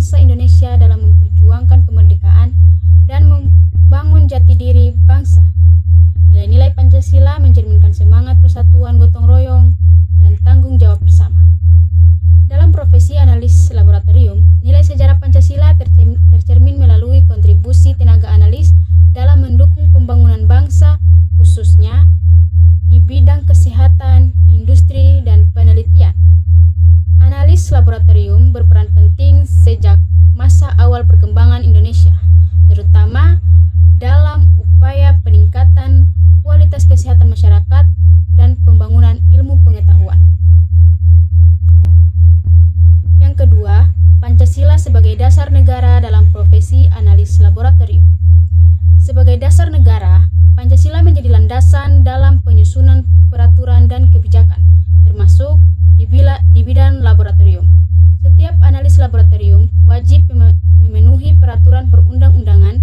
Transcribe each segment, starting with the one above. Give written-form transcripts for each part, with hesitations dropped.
bangsa Indonesia dalam memperjuangkan kemerdekaan dan membangun jati diri bangsa. Nilai-nilai Pancasila mencerminkan semangat persatuan gotong royong dan tanggung jawab bersama. Dalam profesi analis laboratorium, nilai sejarah Pancasila tercermin melalui kontribusi tenaga analis dalam mendukung pembangunan bangsa, khususnya di bidang kesehatan, industri, dan penelitian. Analis laboratorium berperan penting sejak masa awal perkembangan Indonesia, terutama dalam upaya peningkatan kualitas kesehatan masyarakat dan pembangunan ilmu pengetahuan. Yang kedua, Pancasila sebagai dasar negara dalam profesi analis laboratorium. Sebagai dasar negara, Pancasila menjadi landasan dalam penyusunan peraturan dan kebijakan, termasuk di bidang laboratorium. Setiap analis laboratorium wajib memenuhi peraturan perundang-undangan,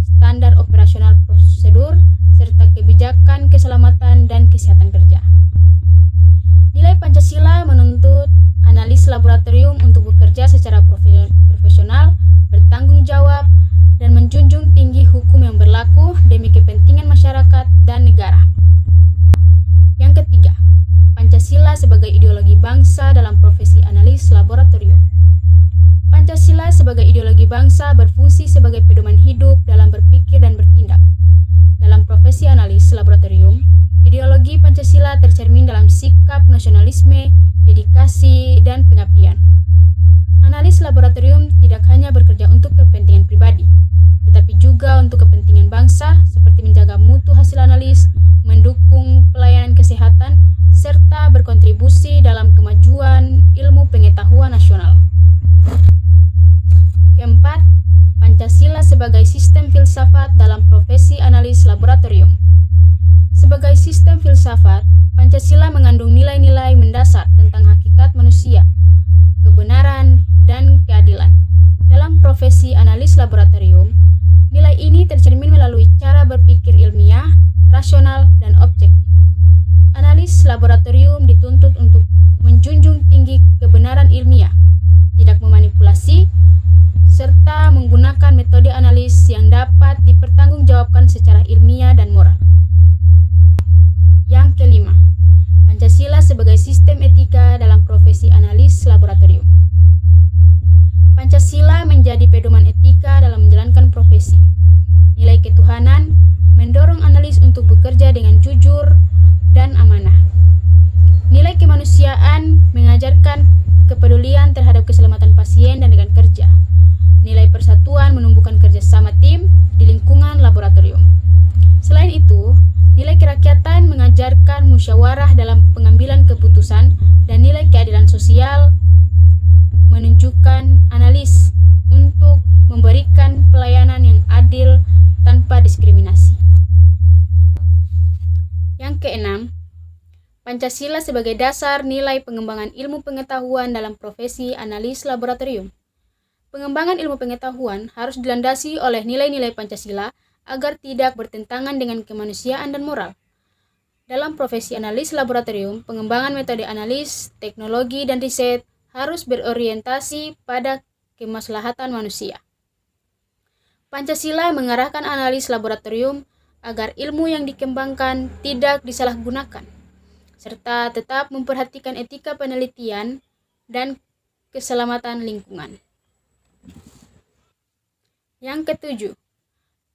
standar operasional prosedur, serta kebijakan keselamatan dan kesehatan kerja. Nilai Pancasila menuntut analis laboratorium untuk bekerja secara profesional, bertanggung jawab, dan menjunjung tinggi hukum yang berlaku demi kepentingan masyarakat dan negara. Yang ketiga, Pancasila sebagai ideologi bangsa dalam profesi analis laboratorium. Pancasila sebagai ideologi bangsa berfungsi sebagai pedoman hidup dalam berpikir dan bertindak. Dalam profesi analis laboratorium, ideologi Pancasila tercermin dalam sikap nasionalisme, dedikasi, dan pengabdian. Analis laboratorium tidak hanya bekerja untuk kepentingan pribadi, tetapi juga untuk kepentingan bangsa, seperti menjaga mutu hasil analis, mendukung pelayanan kesehatan, serta berkontribusi dalam kemajuan ilmu pengetahuan nasional. Keempat, Pancasila sebagai sistem filsafat dalam profesi analis laboratorium. Sebagai sistem filsafat, Pancasila mengandung nilai-nilai mendasar tentang hakikat manusia, kebenaran, dan keadilan. Dalam profesi analis laboratorium, nilai ini tercermin melalui cara berpikir ilmiah, rasional, dan objektif. Analis laboratorium dituntut untuk menjunjung tinggi kebenaran ilmiah, tidak memanipulasi, serta menggunakan metode analis yang dapat dipertanggungjawabkan secara ilmiah dan moral. Yang kelima, Pancasila sebagai sistem etika dalam profesi analis laboratorium. Pancasila menjadi pedoman etika dalam menjalankan profesi. Nilai ketuhanan mendorong analis untuk bekerja dengan jujur dan amanah. Nilai kemanusiaan mengajarkan kepedulian terhadap keselamatan pasien dan rekan kerja. Nilai persatuan menumbuhkan kerjasama tim di lingkungan laboratorium. Selain itu, nilai kerakyatan mengajarkan musyawarah dalam pengambilan keputusan, dan nilai keadilan sosial menunjukkan analis untuk memberikan pelayanan yang adil tanpa diskriminasi. Yang keenam, Pancasila sebagai dasar nilai pengembangan ilmu pengetahuan dalam profesi analis laboratorium. Pengembangan ilmu pengetahuan harus dilandasi oleh nilai-nilai Pancasila agar tidak bertentangan dengan kemanusiaan dan moral. Dalam profesi analis laboratorium, pengembangan metode analis, teknologi, dan riset harus berorientasi pada kemaslahatan manusia. Pancasila mengarahkan analis laboratorium agar ilmu yang dikembangkan tidak disalahgunakan, serta tetap memperhatikan etika penelitian dan keselamatan lingkungan. Yang ketujuh,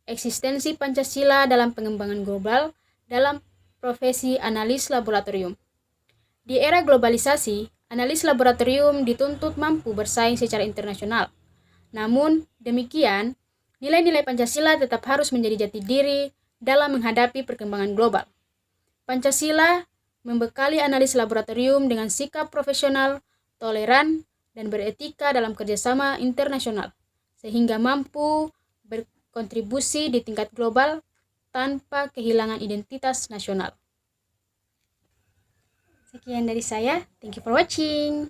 eksistensi Pancasila dalam pengembangan global dalam profesi analis laboratorium. Di era globalisasi, analis laboratorium dituntut mampu bersaing secara internasional. Namun demikian, nilai-nilai Pancasila tetap harus menjadi jati diri dalam menghadapi perkembangan global. Pancasila membekali analis laboratorium dengan sikap profesional, toleran, dan beretika dalam kerjasama internasional, sehingga mampu berkontribusi di tingkat global tanpa kehilangan identitas nasional. Sekian dari saya. Thank you for watching.